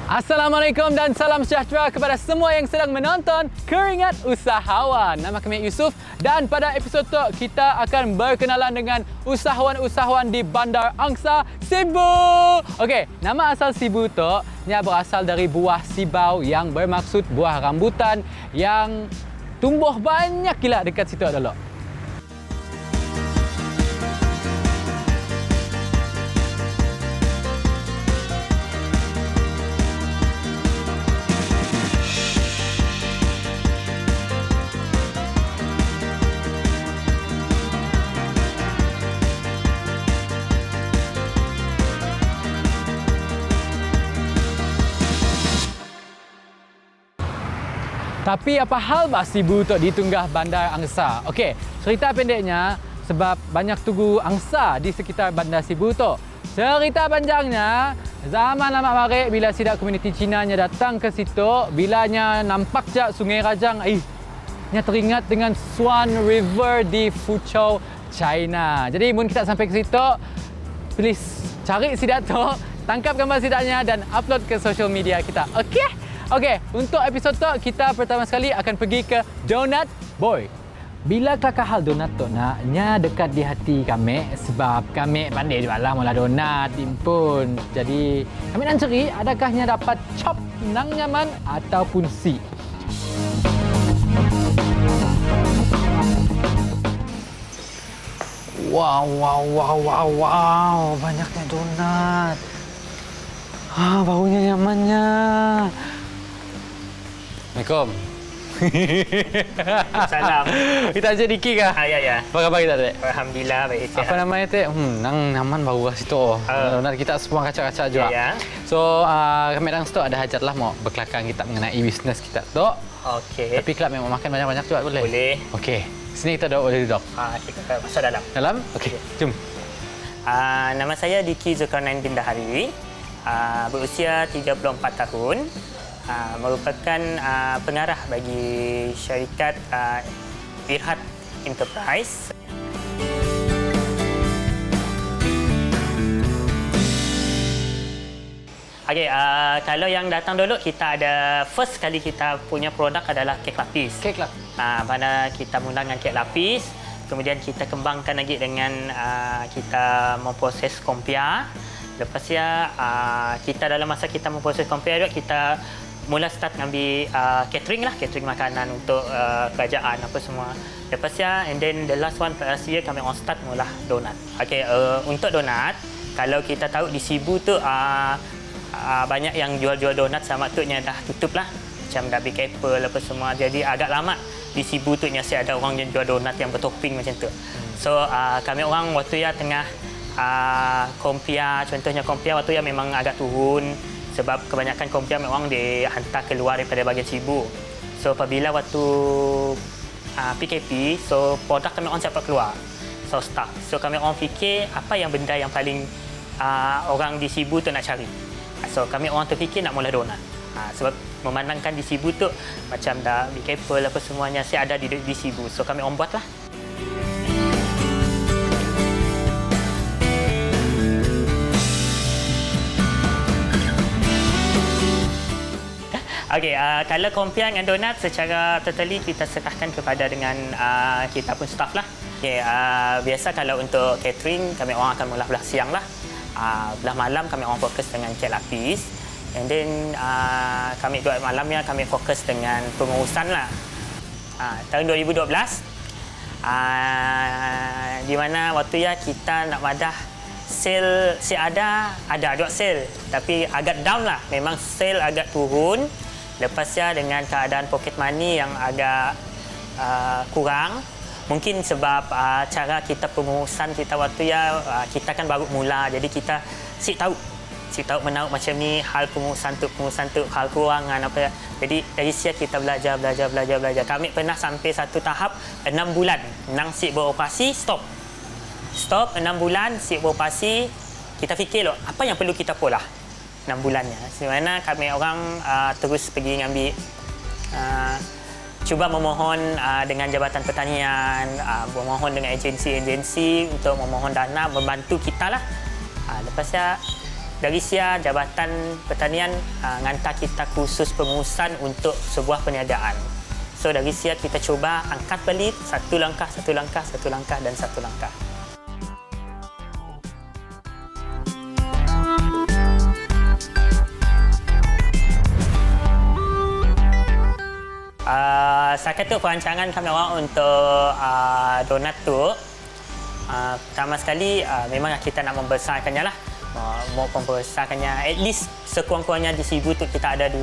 Assalamualaikum dan salam sejahtera kepada semua yang sedang menonton Keringat Usahawan. Nama kami Yusuf dan pada episod tu kita akan berkenalan dengan usahawan-usahawan di Bandar Angsa, Sibu. Okey, nama asal Sibu tu berasal dari buah sibau yang bermaksud buah rambutan yang tumbuh banyak gila dekat situ dulu. Tapi apa hal bah Sibu tu di tunggah Bandar Angsa? Okey, cerita pendeknya sebab banyak tugu angsa di sekitar Bandar Sibu tu. Cerita panjangnya, zaman lama mari bila sidak komuniti Cinanya datang ke situ, bilanya nampak je Sungai Rajang, nya teringat dengan Swan River di Fuzhou, China. Jadi mun kita sampai ke situ, please cari sidak tu, tangkap gambar sidaknya dan upload ke social media kita. Okey? Okey, untuk episod tu kita pertama sekali akan pergi ke Donut Boy. Bila kelakar hal donat tu nya dekat di hati kami sebab kami pandai jual lah mula donat impun. Jadi kami nak cari adakahnya dapat chop nang nyaman ataupun si. Wow, banyaknya donat. Baunya nyamannya. Assalamualaikum. Salam. Kita aja Diki kah? Ya. Apa khabar kita, Dek? Alhamdulillah baik. Apa namanya, Dek? Nang nyaman bau kat situ. Donat kita semua kacak-kacak juga. Ya. So, kami orang situ ada hajat lah mau berkelakar kita mengenai bisnes kita tu. Okey. Tapi kelak memang makan banyak-banyak juga boleh? Boleh. Okey. Sini kita boleh duduk. Kita masuk dalam. Dalam? Okey. Jom. Nama saya Diki Zulkarnain bin Dahari. Berusia 34 tahun. Merupakan pengarah bagi syarikat Irhad Enterprise. Okey, kalau yang datang dulu kita ada first kali kita punya produk adalah kek lapis. Kek lapis. Pada kita mula dengan kek lapis, kemudian kita kembangkan lagi dengan kita memproses kompia. Lepas ya kita dalam masa kita memproses kompia juga kita mula start ngambil catering makanan untuk kerajaan apa semua. Lepas ya, and then the last one last year kami on start mula donat. Okey, untuk donat, kalau kita tahu di Sibu tu banyak yang jual-jual donat sama tu nya dah tutup lah. Macam dah BKP apa semua. Jadi agak lama di Sibu tu nya saya ada orang yang jual donat yang bertopping macam tu. So kami orang waktu ya tengah kompia, contohnya kompia waktu ya memang agak turun. Sebab kebanyakan kompia memang dihantar keluar daripada bahagian Sibu. So apabila waktu PKP, so produk kami orang cepat keluar. So start. So kami orang fikir apa yang benda yang paling orang di Sibu tu nak cari. So kami orang terfikir nak mula donat. Sebab memandangkan di Sibu tu macam dah BKP apa semuanya saya ada di Sibu. So kami orang buatlah. Okey, kalau kompia dengan donat secara totally kita serahkan kepada dengan kita pun staff lah. Okey, biasa kalau untuk catering kami orang akan mula belah siang lah. Belah malam kami orang fokus dengan kek lapis. And then kami dua malamnya kami fokus dengan pengurusan lah. Tahun 2012 di mana waktu ya kita nak madah sale ada dua sale tapi agak down lah. Memang sale agak turun. Lepas ya dengan keadaan pocket money yang agak kurang, mungkin sebab cara kita pengurusan kita waktu ya kita kan baru mula, jadi kita si tahu menauk macam ni hal pengurusan tu hal kurangan apa. Jadi dari siap kita belajar. Kami pernah sampai satu tahap 6 bulan nang si beroperasi stop 6 bulan si beroperasi. Kita fikir loh apa yang perlu kita pola 6 bulannya. Sebenarnya kami orang terus pergi ngambil cuba memohon dengan Jabatan Pertanian, memohon dengan agensi-agensi untuk memohon dana membantu kita lah. Lepas ya dari SIA Jabatan Pertanian hantar kita kursus pengurusan untuk sebuah perniagaan. So dari SIA kita cuba angkat balik satu langkah, satu langkah, satu langkah dan satu langkah. Saya kata perancangan kami orang untuk donat tu pertama sekali memang kita nak membesarkannya lah. Mau membesarkannya at least sekurang-kurangnya di Sibu tu kita ada 2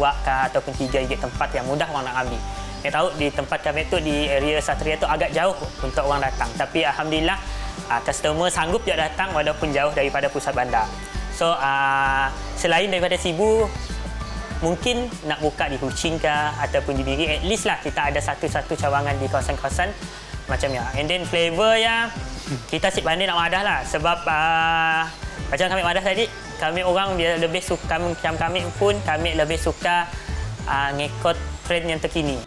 ataupun 3 unit tempat yang mudah orang nak ambil. Saya tahu di tempat kami tu di area Satria tu agak jauh untuk orang datang, tapi alhamdulillah customer sanggup je datang walaupun jauh daripada pusat bandar. So selain daripada Sibu, mungkin nak buka di Huching ke ataupun di Biri, at least lah kita ada satu-satu cawangan di kawasan-kawasan macam ya. And then flavor ya, kita sip pandai nak madah lah. Sebab macam kami madah tadi, kami orang dia lebih suka, macam kami pun kami lebih suka ngikut trend yang terkini.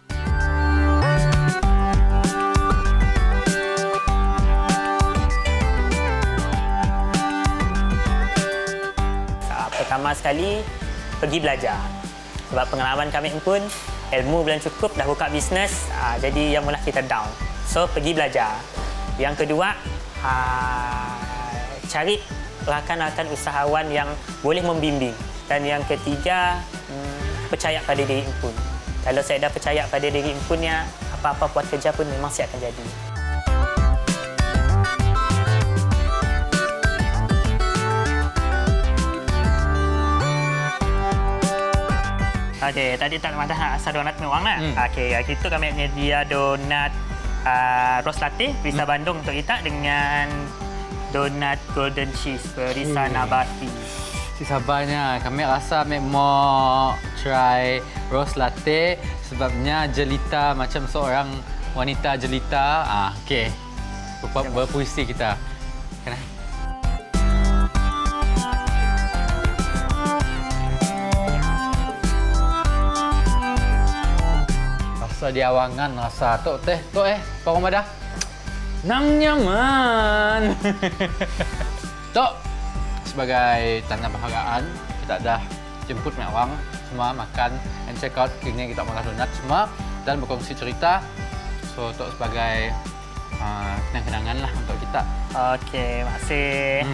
Pertama sekali, pergi belajar. Sebab pengalaman kami pun, ilmu belum cukup, dah buka bisnes, jadi yang mula kita down. So, pergi belajar. Yang kedua, cari rakan-rakan usahawan yang boleh membimbing. Dan yang ketiga, percaya pada diri pun. Kalau saya dah percaya pada diri pun, ya, apa-apa buat kerja pun memang saya akan jadi. Okey, tadi tak madah asal donat mewang lah. Okey, kita kami menyedia donat rose latte Risa Bandung untuk kita dengan donat golden cheese berisa nabati. Si sabarnya, kami rasa mau try rose latte sebabnya jelita macam seorang wanita jelita. Okey. Berpuisi kita. Kena. Rasa di awangan, rasa tok teh, Pak Madah. Nang nyaman. Tok, sebagai tanda penghargaan, kita dah jemput Mewang semua makan and check out kini kita makan donat semua dan berkongsi cerita. So, Tok sebagai kenang-kenangan lah untuk kita. Okey, makasih.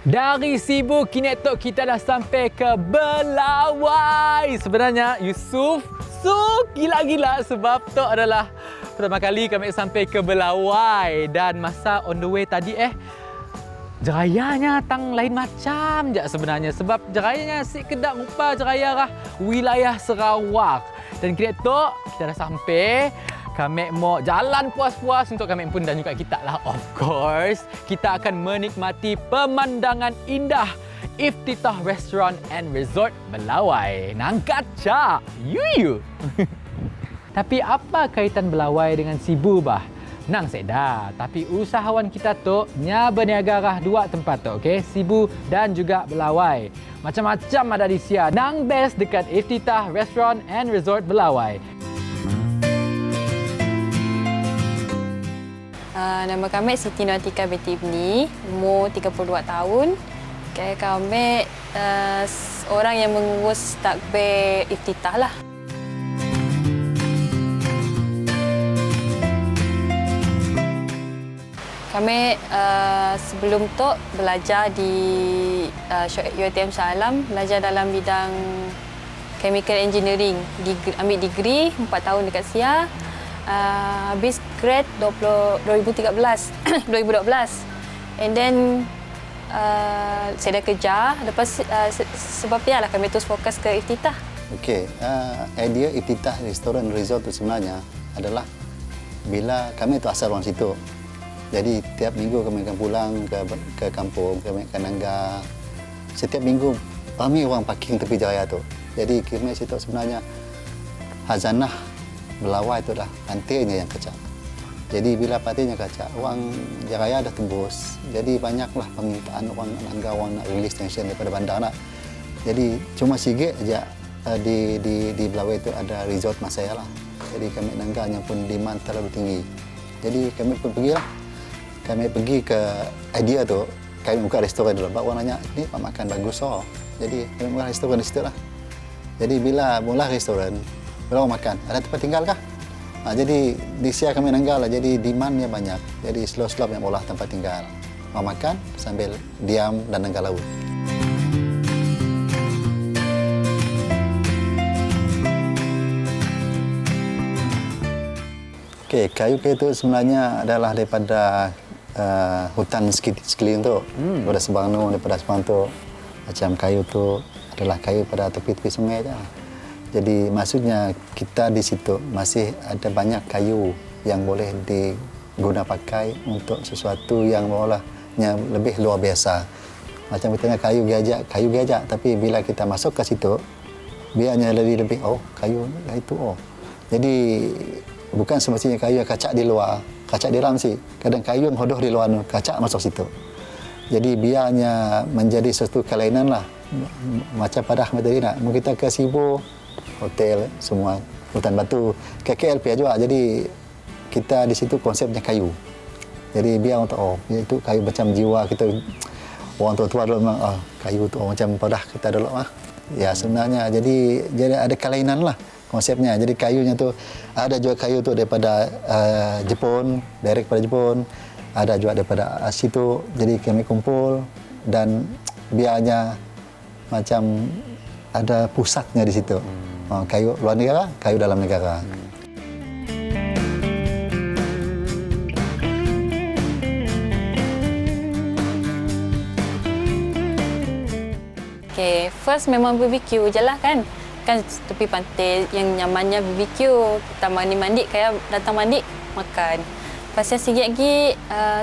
Dari Sibu, kini Tok kita dah sampai ke Belawai. Sebenarnya Yusuf gila-gila sebab Tok adalah pertama kali kami sampai ke Belawai. Dan masa on the way tadi jerayanya tang lain macam je sebenarnya. Sebab jerayanya si kedak rupa jeraya kah wilayah Sarawak. Dan kini Tok kita dah sampai. Kami mau jalan puas-puas untuk kami pun dan juga kita lah. Of course, kita akan menikmati pemandangan indah Iftitah Restaurant and Resort Belawai. Nang kaca, yuyu. Tapi apa kaitan Belawai dengan Sibu bah? Nang seda. Tapi usahawan kita tu nya berniaga kah 2 tempat tu, okey? Sibu dan juga Belawai. Macam-macam ada di sia. Nang best dekat Iftitah Restaurant and Resort Belawai. Nama kami Siti Nautika binti Ibni, umur 32 tahun. Kami orang yang mengurus takbir iftitah lah. Kami sebelum tu belajar di UiTM Shah Alam, belajar dalam bidang chemical engineering, ambil degree 4 tahun dekat SIA. Habis grad 2013 2012 and then saya dah kerja lepas sebab dia lah kami terus fokus ke iftitah. Okey, idea iftitah restoran resort itu sebenarnya adalah bila kami itu asal orang situ. Jadi tiap minggu kami akan pulang ke kampung, kami akan nanggah. Setiap minggu kami orang parking tepi jaya tu. Jadi kami situ sebenarnya hazanah Belawai itu adalah lantainya yang kecil. Jadi bila patinya kaca, orang Jaraya dah tembus. Jadi banyaklah permintaan orang Nangga, orang nak release tension daripada bandar nak. Jadi cuma sikit aja di Belawai itu ada resort Masaya lah. Jadi kami Nangganya pun demand terlalu tinggi. Jadi kami pun pergilah. Kami pergi ke idea tu, kami buka restoran dulu. Orang nanya, ni pak makan bagus oh. Jadi kami buka restoran di situ lah. Jadi bila mula restoran, bila orang makan, ada tempat tinggal kah? Jadi di Sia kami Nangga lah, jadi demandnya banyak. Jadi slow-slow yang olah tempat tinggal. Mau makan sambil diam dan Nangga laut. Okey, kayu itu sebenarnya adalah daripada hutan sekeliling tu. Daripada Sebang tu, macam kayu tu adalah kayu pada tepi-tepi sungai je. Jadi maksudnya kita di situ masih ada banyak kayu yang boleh diguna pakai untuk sesuatu yang maulahnya lebih luar biasa. Macam kita tengok kayu gajak, tapi bila kita masuk ke situ, biarnya lebih kayu itu Jadi bukan semestinya kayu yang kacak di luar, kacak di dalam sih. Kadang kayu yang hodoh di luar, kacak masuk situ. Jadi biarnya menjadi sesuatu kelainan lah. Macam pada Ahmad tadi nak, kita ke Sibu, hotel, semua hutan batu, KKLP juga. Jadi kita di situ konsepnya kayu. Jadi biar untuk itu kayu macam jiwa kita orang tua-tua dulu memang kayu tu macam padah kita dulu Ya sebenarnya jadi ada kelainan lah konsepnya. Jadi kayunya tu ada juga kayu tu daripada Jepun, direct pada Jepun. Ada juga daripada situ. Jadi kami kumpul dan biarnya macam ada pusatnya di situ. Kayu luar negara, kayu dalam negara. Okay, first memang BBQ je lah kan. Kan tepi pantai yang nyamannya BBQ. Kita mandi-mandi, kayak datang mandi, makan. Lepas sikit lagi,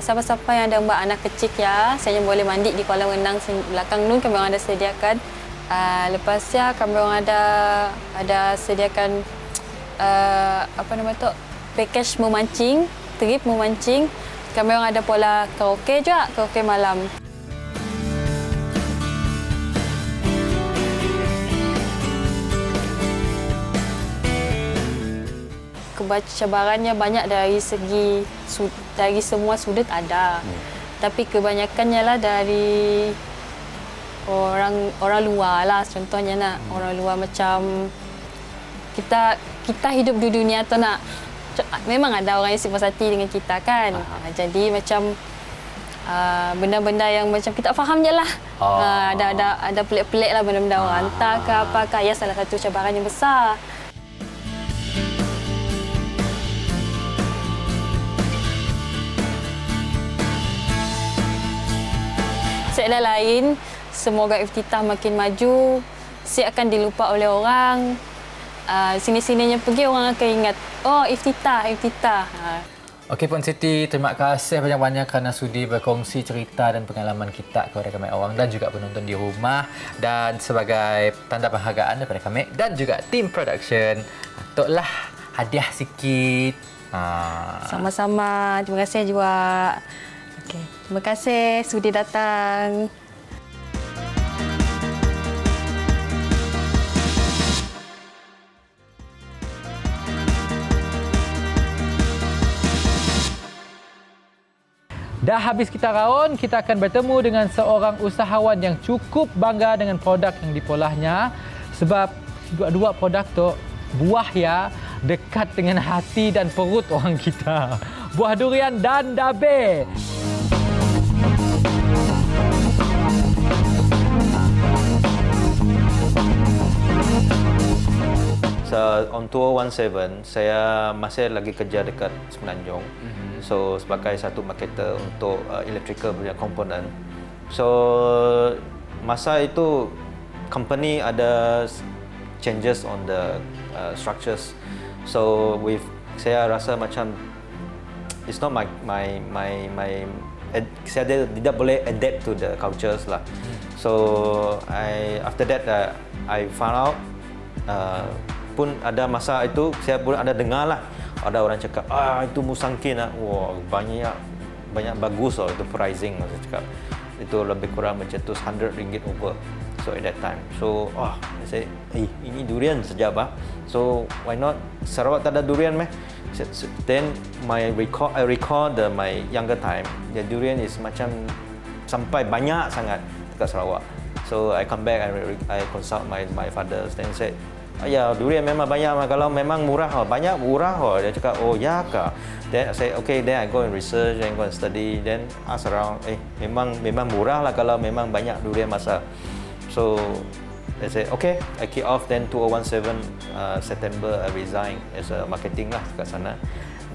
siapa-siapa yang ada anak kecil ya, saya boleh mandi di kolam renang belakang nun, kami orang ada sediakan. Lepas ya kami orang ada sediakan package memancing, trip memancing. Kami orang ada pola karaoke juga, karaoke malam. Cabarannya banyak dari semua sudut ada. Tapi kebanyakannya lah dari orang luar lah, contohnya nak orang luar macam kita hidup di dunia tu nak memang ada orang yang simpati dengan kita kan. Jadi macam benda-benda yang macam kita faham je lah. Ada pelik-pelik lah benda-benda orang hantar ke apakah. Ya salah satu cabaran yang besar. Masalah lain, semoga iftitah makin maju, saya akan dilupa oleh orang. Sini-sininya pergi orang akan ingat, iftitah. Okey Puan Siti, terima kasih banyak-banyak kerana sudi berkongsi cerita dan pengalaman kita kepada kami awang dan juga penonton di rumah. Dan sebagai tanda penghargaan daripada kami dan juga tim production, untuklah hadiah sikit. Sama-sama, terima kasih juga. Okay. Terima kasih sudi datang. Dah habis kita raun, kita akan bertemu dengan seorang usahawan yang cukup bangga dengan produk yang dipolahnya sebab dua produk tu buah ya dekat dengan hati dan perut orang kita. Buah durian dan dabe. On Tour 17, saya masih lagi kerja dekat Semenanjung. So, sebagai satu marketer untuk electrical punya komponen. So, masa itu, company ada changes on the structures. So, saya rasa macam it's not my saya tidak boleh adapt to the cultures lah. So, after that I found out pun ada masa itu saya pun ada dengar lah Ada orang cakap, itu musangkin lah. Wah, banyak bagus itu pricing. Saya cakap, itu lebih kurang mencetus RM100 over. So at that time, so saya ini durian sedap So why not? Sarawak tak ada durian meh? Then I recall my younger time, the durian is macam sampai banyak sangat dekat Sarawak. So I come back, I consult my father, then said, ya durian memang banyak, kalau memang murah, banyak murah. Dia cakap, oh ya kah? Then I say, okay, then I go and research, then go and study, then ask around, memang murah lah kalau memang banyak durian masak. So I said, okay, I kick off. Then 2017 September I resign as a marketing lah kat sana.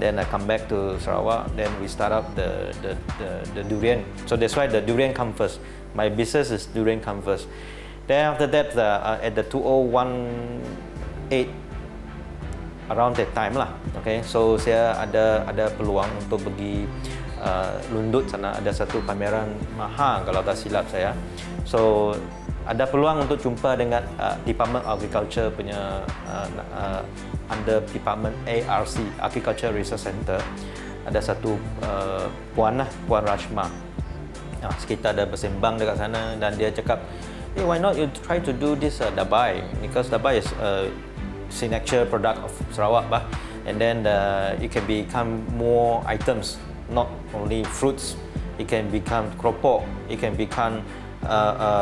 Then I come back to Sarawak. Then we start up the durian. So that's why the durian come first. My business is durian come first. Then after that, at the 2018 around that time lah. Okay, so saya ada peluang untuk pergi Lundut sana, ada satu pameran mahal kalau tak silap saya. So ada peluang untuk jumpa dengan Department Agriculture punya under Department ARC, Agriculture Research Center. Ada satu Puan Rashma. Kita ada bersembang dekat sana dan dia cakap, hey, why not you try to do this dabai, because dabai is signature product of Sarawak and then it can become more items, not only fruits. It can become keropok, it can become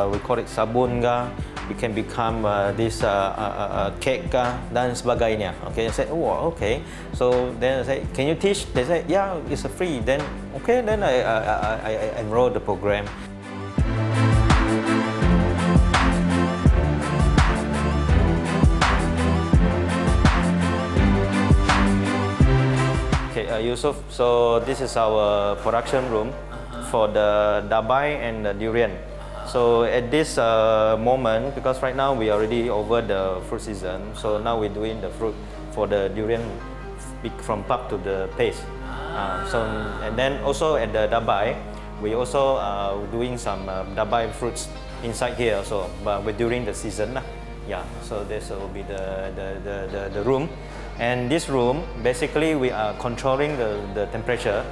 we call it sabun kah, it can become this cake kah dan sebagainya. Okay, I said, oh okay. So then I said, can you teach? They said, yeah, it's free. Then okay, then I enrolled the program. Okay, Yusuf. So this is our production room for the dabai and the durian. So at this moment, because right now we already over the fruit season, so now we're doing the fruit for the durian from pulp to the paste. And then also at the dabai, we also doing some dabai fruits inside here also, but during the season lah. Yeah, so this will be the room, and this room basically we are controlling the temperature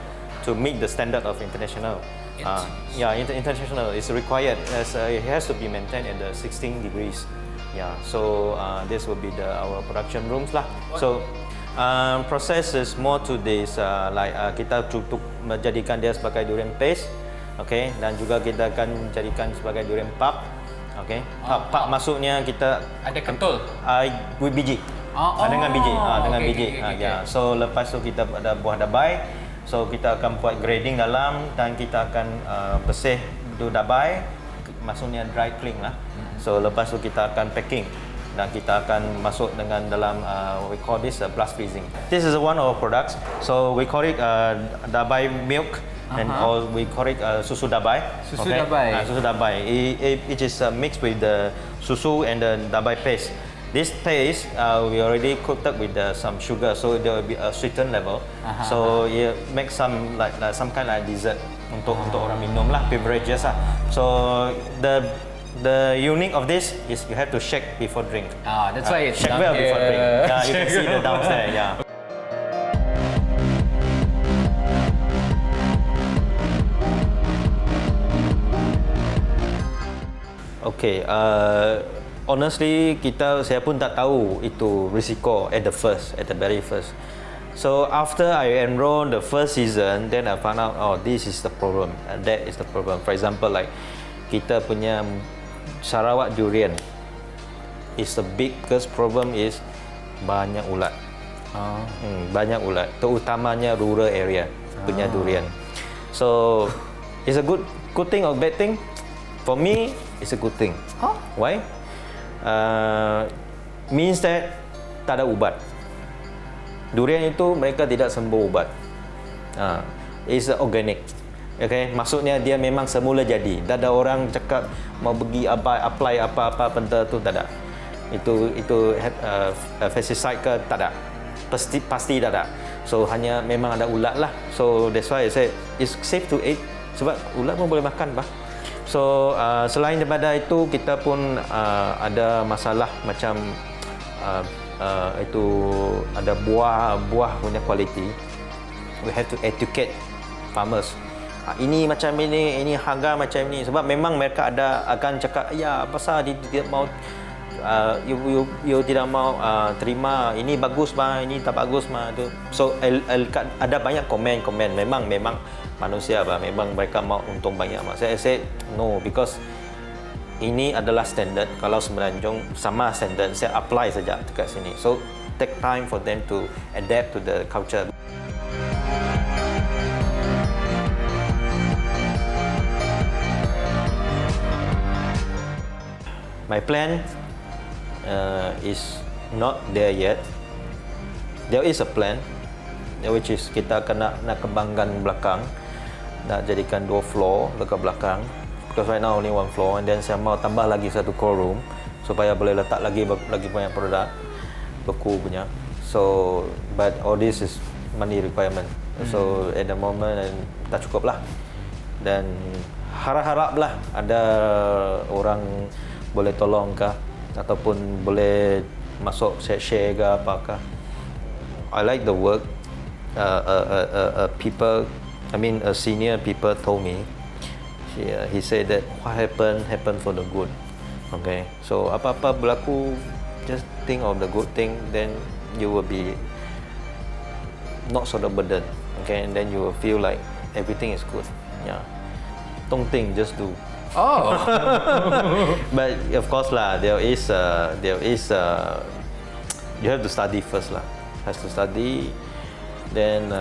to meet the standard of international. International is required as it has to be maintained at the 16 degrees. Yeah, so this will be our production rooms lah. So process is more to this kita untuk menjadikan dia sebagai durian paste, okay, dan juga kita akan jadikan sebagai durian pulp, okay. Pulp maksudnya kita ada kentul. With biji. Dengan biji, dengan biji. Yeah. So lepas tu kita ada buah dabai. So kita akan buat grading dalam dan kita akan bersih tu dabai, maksudnya dry clean lah. So lepas tu kita akan packing dan kita akan masuk dengan dalam we call this blast freezing. This is one of our products. So we call it dabai milk and or we call it susu dabai. Susu dabai. Susu dabai. It is mixed with the susu and the dabai paste. This paste we already cooked up with some sugar, so there will be a sweetened level. So you make some like some kind of dessert untuk orang minum lah, beverages lah. So the unique of this is you have to shake before drink. That's why it's shake well before drink. Yeah, you can see the downstairs. Yeah. Okay. Honestly, saya pun tak tahu itu risiko at the very first. So after I enroll the first season, then I found out, this is the problem, and that is the problem. For example, like kita punya Sarawak durian, is the biggest problem is banyak ulat. Banyak ulat, terutamanya rural area punya durian. So it's a good thing or bad thing? For me, it's a good thing. Why? Means that tak ada ubat. Durian itu mereka tidak sembuh ubat. It's organic. Okay, maksudnya dia memang semula jadi. Tak ada orang cakap mau pergi apply apa-apa benda tu, tak ada. Itu pesticide ke, tak ada. Pasti tak ada. So hanya memang ada ulat lah. So that's why I say it's safe to eat sebab ulat pun boleh makan bah. So selain daripada itu, kita pun ada masalah macam itu ada buah punya quality. We have to educate farmers. Ini macam ini harga macam ini. Sebab memang mereka akan cakap, ya pasal dia tidak mau you tidak mau terima ini bagus mah, ini tak bagus mah tu. So ada banyak komen. Memang manusia bah, memang mereka mau untung banyak mah. Saya say no, because ini adalah standard. Kalau Semenanjung sama standard, saya apply saja dekat sini. So take time for them to adapt to the culture. My plan is not there yet. There is a plan, which is kita nak kembangkan belakang, nak jadikan 2 floor dekat belakang. Because right now only 1 floor, and then saya mau tambah lagi 1 core room supaya boleh letak lagi banyak produk beku punya. So, but all this is money requirement. So at the moment tak cukup lah. Dan harap-haraplah ada orang boleh tolong kah ataupun boleh masuk share ke apakah. I like the work. People, senior people told me. He said that what happen for the good. Okay, so apa-apa berlaku, just think of the good thing, then you will be not so the burden. Okay, and then you will feel like everything is good. Yeah, don't think, just do. Oh. But of course lah, there is you have to study first lah. Has to study. Then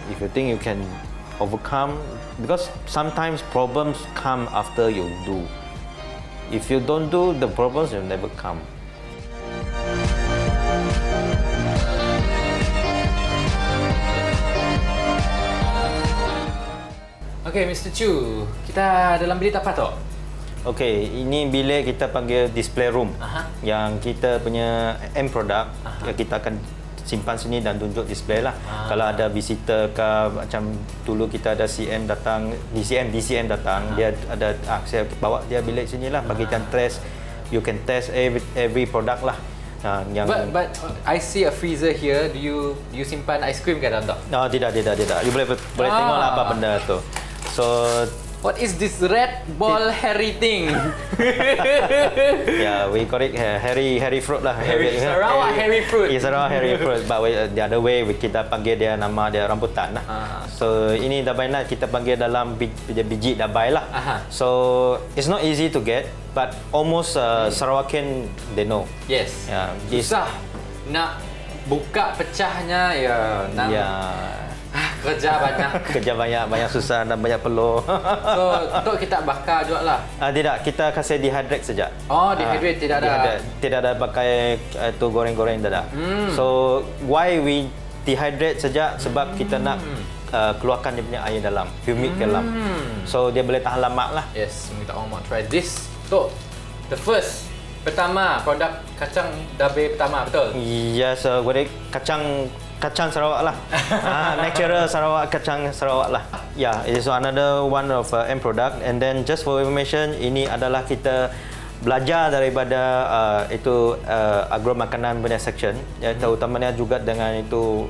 if you think you can overcome, because sometimes problems come after you do. If you don't do, the problems will never come. Okay, Mr. Chu, kita dalam bilik apa tu? Okay, ini bilik kita panggil display room. Yang kita punya end product, yang kita akan simpan sini dan tunjuk display lah. Kalau ada visitor ke, macam dulu kita ada CM datang, DCM datang, dia ada saya bawa dia bilik sini lah, bagi dia test. You can test every product lah. But I see a freezer here. Do you simpan ice cream ke dalam tu? No, tidak. You boleh tengok lah apa benda tu. So what is this red ball hairy thing? yeah, we call it hairy fruit lah. Sarawak hairy fruit. It's Sarawak hairy fruit, but the other way kita panggil dia nama dia rambutan lah. So ini dabai nut kita panggil dalam biji dabai lah. So it's not easy to get, but almost Sarawakian they know. Yes. Yeah, susah nak buka pecahnya ya. Kerja banyak susah dan banyak peluh. So untuk kita bakar juga lah. Tidak, kita kasih dehydrate saja. Oh, dehydrate, tidak ada pakai tu goreng-goreng tidak. So why we dehydrate saja, sebab kita nak keluarkan dia punya air dalam, humid ke dalam. So dia boleh tahan lama lah. Yes, kita mau try this. So the first pertama produk kacang dabe pertama, betul? Yes, kacang Sarawak lah. Natural Sarawak, kacang Sarawak lah. Yeah, it is another one of end product. And then just for information, ini adalah kita belajar daripada agro makanan punya section, terutamanya juga dengan itu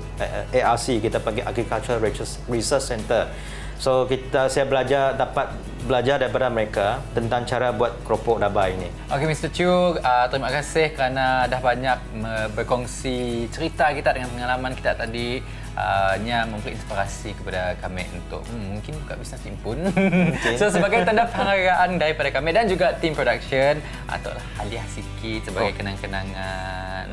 ARC, kita panggil Agricultural Research Center. So saya dapat belajar daripada mereka tentang cara buat keropok dabai ini. Okay, Mr. Chu, terima kasih kerana dah banyak berkongsi cerita kita dengan pengalaman kita tadi. Memberi inspirasi kepada kami untuk mungkin buka bisnes impun. So sebagai tanda penghargaan daripada kami dan juga tim production, atau hadiah sikit sebagai kenang-kenangan.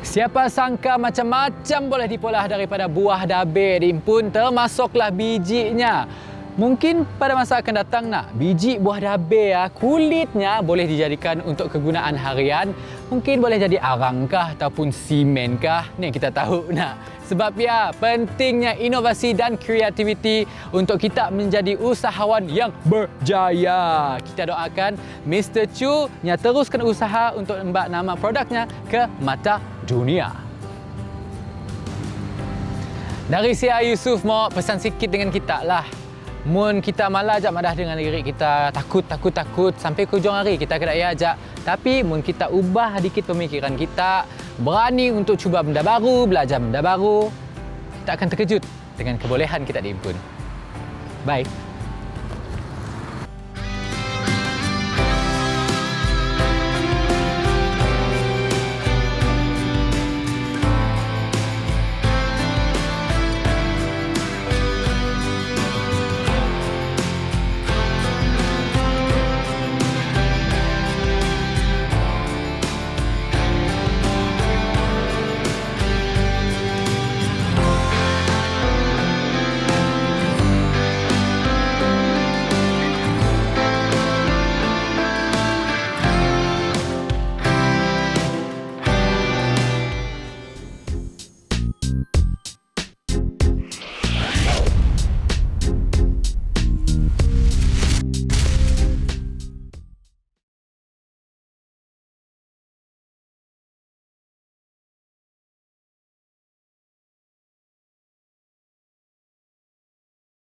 Siapa sangka macam-macam boleh dipolah daripada buah dabe diimpun, termasuklah bijinya. Mungkin pada masa akan datang biji buah dabe kulitnya boleh dijadikan untuk kegunaan harian. Mungkin boleh jadi arang kah ataupun simen kah. Ni kita tahu Sebab pentingnya inovasi dan kreativiti untuk kita menjadi usahawan yang berjaya. Kita doakan Mr. Chu teruskan usaha untuk membawa nama produknya ke mata dunia. Dari Sia Yusof mau pesan sikit dengan kita lah. Mun kita malah ajak madah dengan diri kita, takut sampai ke hujung hari kita kena ajak. Tapi mun kita ubah dikit pemikiran kita, berani untuk cuba benda baru, belajar benda baru, kita akan terkejut dengan kebolehan kita diimpun. Bye.